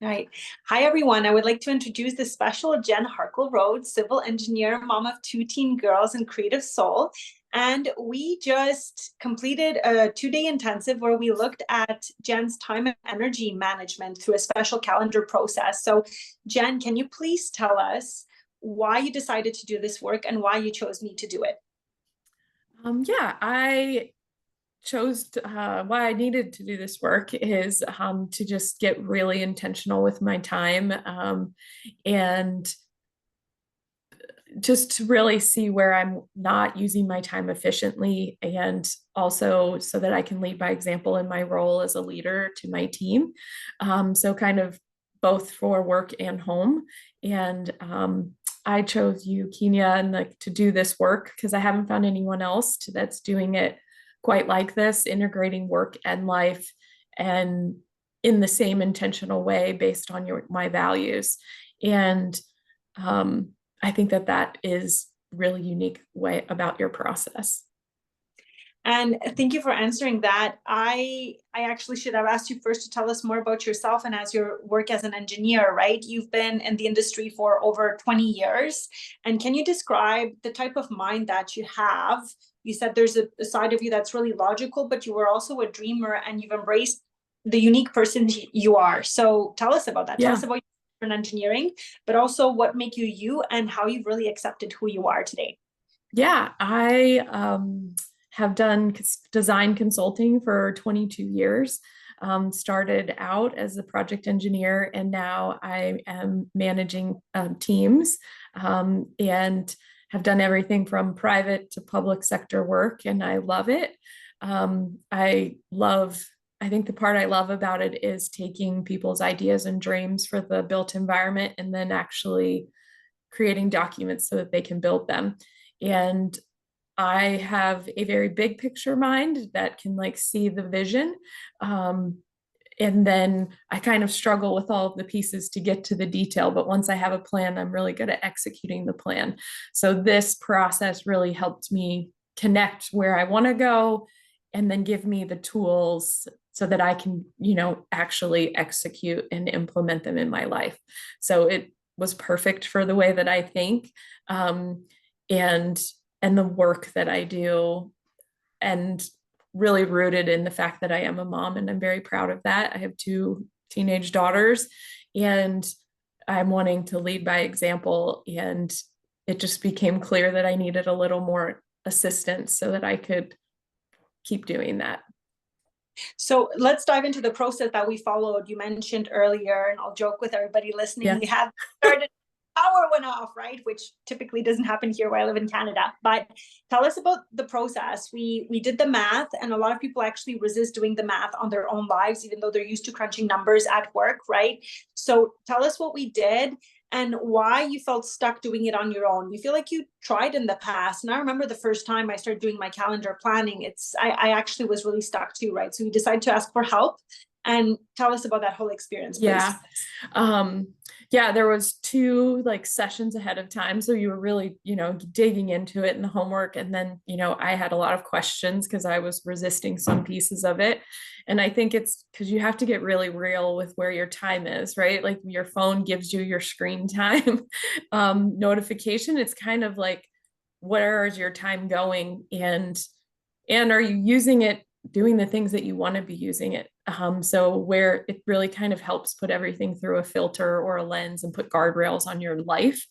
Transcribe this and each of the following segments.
All right. Hi, everyone. I would like to introduce the special Jen Harkle-Rhodes, civil engineer, mom of two teen girls, and creative soul. And we just completed a 2-day intensive where we looked at Jen's time and energy management through a special calendar process. So, Jen, can you please tell us why you decided to do this work and why you chose me to do it? Yeah, I chose why I needed to do this work is to just get really intentional with my time and just to really see where I'm not using my time efficiently, and also so that I can lead by example in my role as a leader to my team. So kind of both for work and home. And I chose you, Kenya, and like to do this work because I haven't found anyone else that's doing it quite like this, integrating work and life and in the same intentional way based on my values. And I think that is really unique way about your process. And thank you for answering that. I actually should have asked you first to tell us more about yourself and as your work as an engineer, right? You've been in the industry for over 20 years. And can you describe the type of mind that you have? You said there's a side of you that's really logical, but you were also a dreamer and you've embraced the unique person you are. So tell us about that. Tell us Yeah. about your in engineering, but also what make you you and how you've really accepted who you are today. Yeah, I have done design consulting for 22 years. Started out as a project engineer, and now I am managing teams and have done everything from private to public sector work, and I love it. I think the part I love about it is taking people's ideas and dreams for the built environment and then actually creating documents so that they can build them. And I have a very big picture mind that can like see the vision. And then I kind of struggle with all of the pieces to get to the detail. But once I have a plan, I'm really good at executing the plan. So this process really helped me connect where I want to go and then give me the tools so that I can, actually execute and implement them in my life. So it was perfect for the way that I think. And the work that I do, and really rooted in the fact that I am a mom, and I'm very proud of that. I have two teenage daughters, and I'm wanting to lead by example. And it just became clear that I needed a little more assistance so that I could keep doing that. So let's dive into the process that we followed. You mentioned earlier, and I'll joke with everybody listening, we Yes. had started, power went off, right? Which typically doesn't happen here where I live in Canada. But tell us about the process. We did the math, and a lot of people actually resist doing the math on their own lives, even though they're used to crunching numbers at work, right? So tell us what we did and why you felt stuck doing it on your own. You feel like you tried in the past. And I remember the first time I started doing my calendar planning, I actually was really stuck too, right? So you decided to ask for help, and tell us about that whole experience, please. Yeah. Yeah, there was two like sessions ahead of time. So you were really, digging into it and the homework. And then, I had a lot of questions because I was resisting some pieces of it. And I think it's because you have to get really real with where your time is, right? Like your phone gives you your screen time notification. It's kind of like, where is your time going? And are you using it doing the things that you want to be using it? So where it really kind of helps put everything through a filter or a lens and put guardrails on your life.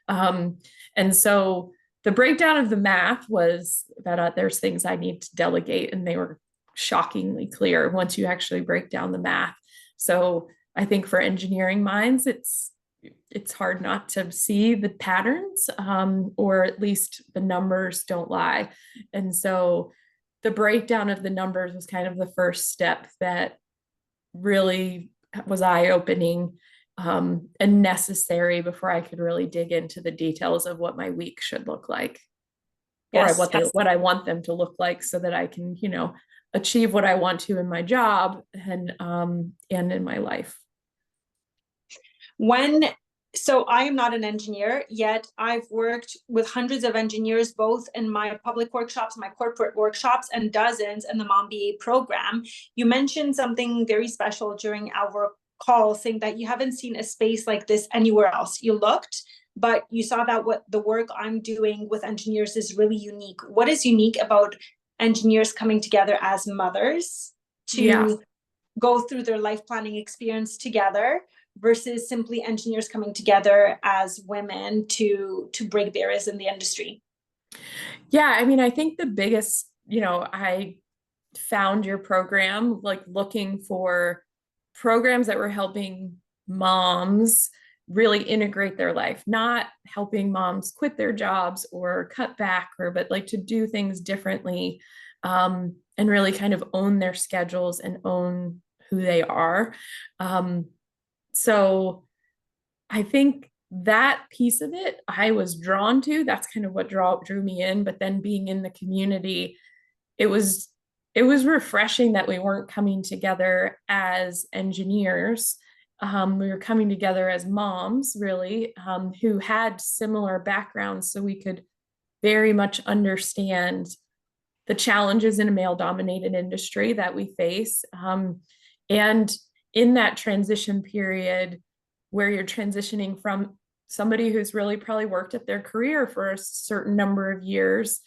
And so the breakdown of the math was that there's things I need to delegate, and they were shockingly clear once you actually break down the math. So I think for engineering minds, it's hard not to see the patterns, or at least the numbers don't lie. And so the breakdown of the numbers was kind of the first step that really was eye-opening, and necessary before I could really dig into the details of what my week should look like, or Yes, yes. what I want them to look like, so that I can, achieve what I want to in my job and in my life. So I am not an engineer, yet I've worked with hundreds of engineers, both in my public workshops, my corporate workshops, and dozens in the MoMBA program. You mentioned something very special during our call saying that you haven't seen a space like this anywhere else. You looked, but you saw that what the work I'm doing with engineers is really unique. What is unique about engineers coming together as mothers Yeah. to go through their life planning experience together versus simply engineers coming together as women to break barriers in the industry? Yeah, I mean, I think the biggest, I found your program like looking for programs that were helping moms really integrate their life, not helping moms quit their jobs or cut back, or but like to do things differently, and really kind of own their schedules and own who they are. Um, so I think that piece of it I was drawn to. That's kind of what drew me in. But then being in the community, it was it was refreshing that we weren't coming together as engineers. We were coming together as moms, really, who had similar backgrounds, so we could very much understand the challenges in a male-dominated industry that we face. And in that transition period, where you're transitioning from somebody who's really probably worked at their career for a certain number of years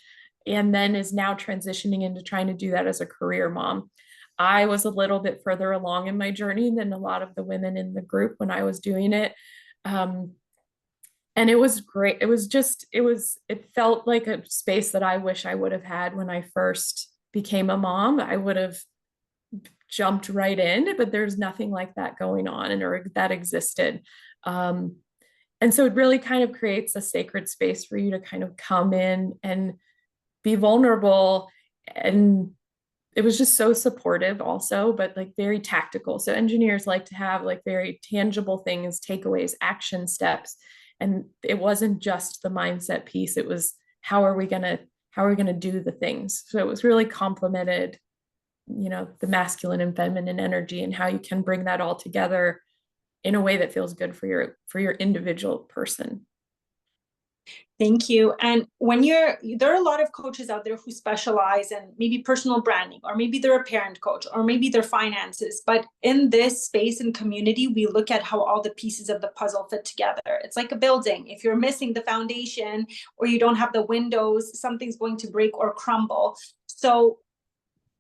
and then is now transitioning into trying to do that as a career mom. I was a little bit further along in my journey than a lot of the women in the group when I was doing it. And it was great. It felt like a space that I wish I would have had when I first became a mom. I would have jumped right in, but there's nothing like that going on and or that existed. And so it really kind of creates a sacred space for you to kind of come in and be vulnerable. And it was just so supportive also, but like very tactical. So engineers like to have like very tangible things, takeaways, action steps. And it wasn't just the mindset piece. It was how are we gonna do the things? So it was really complemented, the masculine and feminine energy and how you can bring that all together in a way that feels good for your individual person. Thank you. And there are a lot of coaches out there who specialize in maybe personal branding, or maybe they're a parent coach, or maybe they're finances. But in this space and community, we look at how all the pieces of the puzzle fit together. It's like a building. If you're missing the foundation or you don't have the windows, something's going to break or crumble. So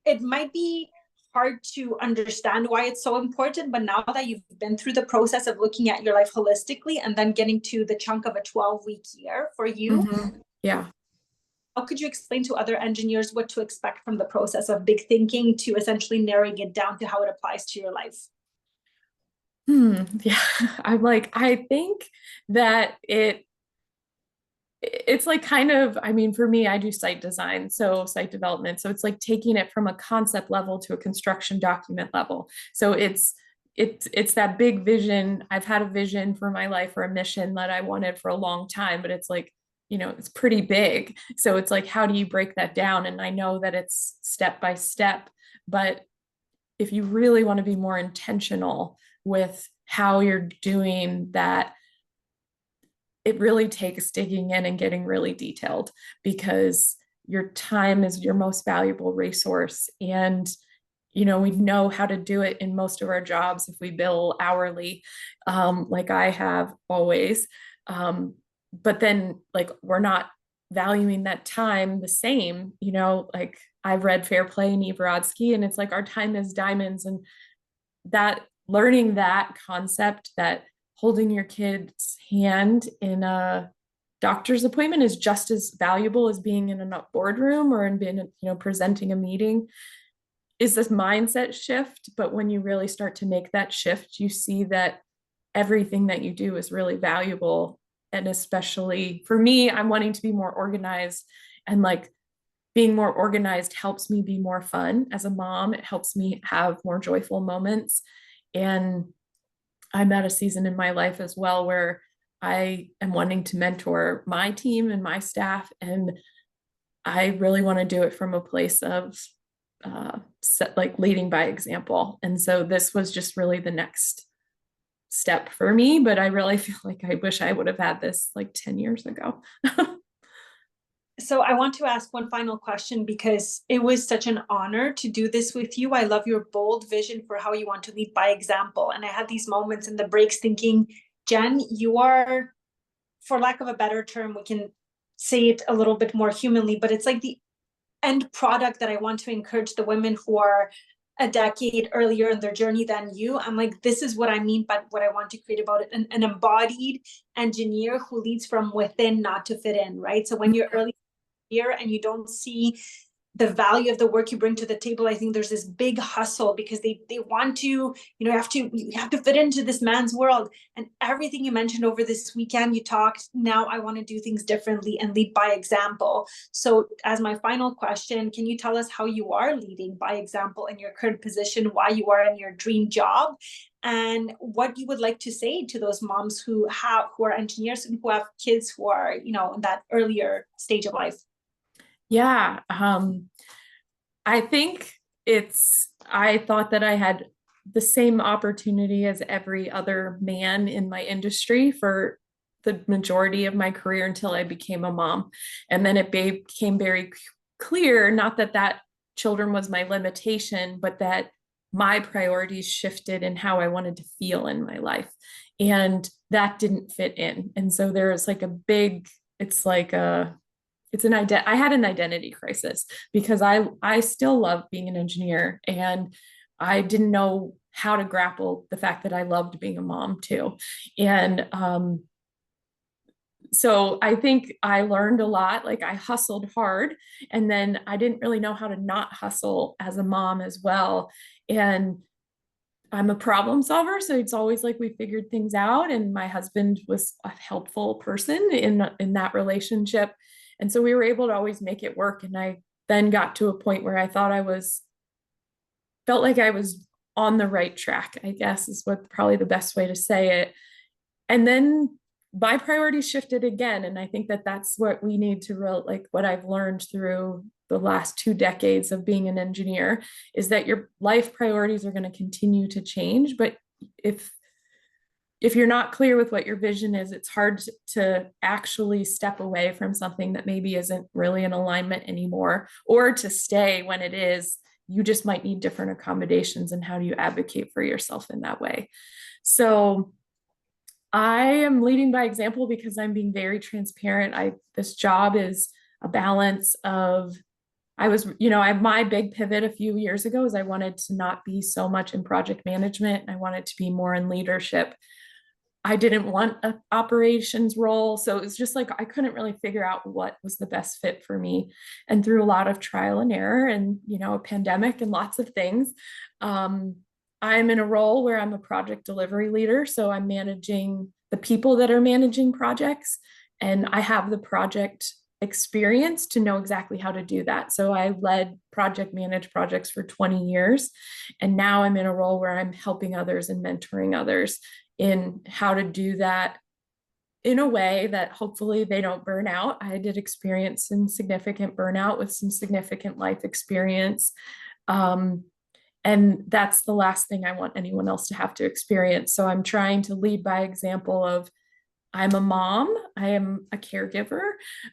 it might be hard to understand why it's so important, but now that you've been through the process of looking at your life holistically and then getting to the chunk of a 12-week year for you, Yeah. how could you explain to other engineers what to expect from the process of big thinking to essentially narrowing it down to how it applies to your life? Yeah. I think that it's like kind of, I mean, for me, I do site design, so site development. So it's like taking it from a concept level to a construction document level. So it's that big vision. I've had a vision for my life or a mission that I wanted for a long time, but it's like, it's pretty big. So it's like, how do you break that down? And I know that it's step by step, but if you really want to be more intentional with how you're doing that, it really takes digging in and getting really detailed, because your time is your most valuable resource. And, we know how to do it in most of our jobs if we bill hourly, like I have always. But then like we're not valuing that time the same, like I've read Fair Play and Eve Brodsky, and it's like our time is diamonds. And that learning that concept, that holding your kid's hand in a doctor's appointment is just as valuable as being in a boardroom or in being, presenting a meeting, is this mindset shift. But when you really start to make that shift, you see that everything that you do is really valuable. And especially for me, I'm wanting to be more organized, and like being more organized helps me be more fun as a mom. It helps me have more joyful moments. And I'm at a season in my life as well where I am wanting to mentor my team and my staff. And I really want to do it from a place of like leading by example. And so this was just really the next step for me. But I really feel like I wish I would have had this like 10 years ago. So I want to ask one final question because it was such an honor to do this with you. I love your bold vision for how you want to lead by example. And I had these moments in the breaks thinking, Jen, you are, for lack of a better term, we can say it a little bit more humanly, but it's like the end product that I want to encourage the women who are a decade earlier in their journey than you. I'm like, this is what I mean by what I want to create about it. An embodied engineer who leads from within, not to fit in, right? So when you're early here and you don't see the value of the work you bring to the table, I think there's this big hustle because they want to, you have to fit into this man's world. And everything you mentioned over this weekend, you talked, now I want to do things differently and lead by example. So as my final question, can you tell us how you are leading by example in your current position, why you are in your dream job, and what you would like to say to those moms who are engineers and who have kids who are, in that earlier stage of life? Yeah. I think I thought that I had the same opportunity as every other man in my industry for the majority of my career until I became a mom. And then it became very clear, not that children was my limitation, but that my priorities shifted in how I wanted to feel in my life. And that didn't fit in. And so there's like I had an identity crisis because I still love being an engineer, and I didn't know how to grapple the fact that I loved being a mom too. And so I think I learned a lot. Like, I hustled hard, and then I didn't really know how to not hustle as a mom as well. And I'm a problem solver, so it's always like we figured things out, and my husband was a helpful person in that relationship. And so we were able to always make it work. And I then got to a point where I felt like I was on the right track, I guess is what probably the best way to say it. And then my priorities shifted again. And I think that that's what we need to what I've learned through the last 2 decades of being an engineer is that your life priorities are going to continue to change. But if you're not clear with what your vision is, it's hard to actually step away from something that maybe isn't really in alignment anymore, or to stay when it is. You just might need different accommodations. And how do you advocate for yourself in that way? So I am leading by example because I'm being very transparent. This job is a balance of, my big pivot a few years ago is I wanted to not be so much in project management. I wanted to be more in leadership. I didn't want an operations role. So it was just like, I couldn't really figure out what was the best fit for me. And through a lot of trial and error and, a pandemic and lots of things, I'm in a role where I'm a project delivery leader. So I'm managing the people that are managing projects, and I have the project experience to know exactly how to do that. So I managed projects for 20 years. And now I'm in a role where I'm helping others and mentoring others in how to do that in a way that hopefully they don't burn out. I did experience some significant burnout with some significant life experience. And that's the last thing I want anyone else to have to experience. So I'm trying to lead by example of, I'm a mom, I am a caregiver,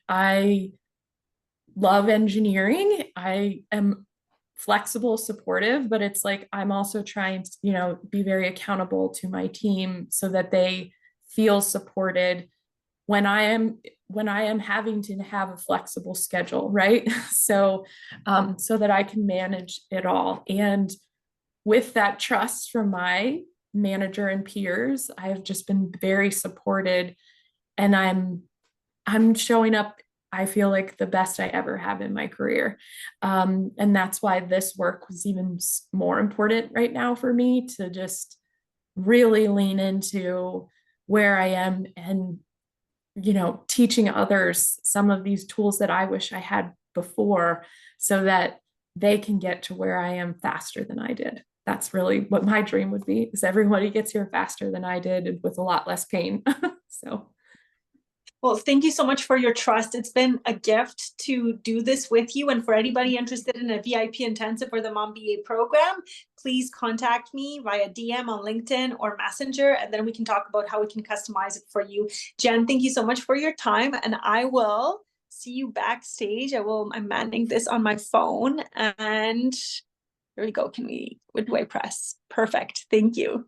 I love engineering, I am flexible, supportive, but it's like I'm also trying to, be very accountable to my team so that they feel supported when I am having to have a flexible schedule, right? So that I can manage it all. And with that trust from my manager and peers, I have just been very supported, and I'm showing up, I feel like, the best I ever have in my career. And that's why this work was even more important right now for me, to just really lean into where I am and, teaching others some of these tools that I wish I had before so that they can get to where I am faster than I did. That's really what my dream would be, is everybody gets here faster than I did and with a lot less pain. So. Well, thank you so much for your trust. It's been a gift to do this with you. And for anybody interested in a VIP intensive or the MoMBA program, please contact me via DM on LinkedIn or Messenger, and then we can talk about how we can customize it for you. Jen, thank you so much for your time, and I will see you backstage. I'm manning this on my phone, and here we go. What do I press? Perfect. Thank you.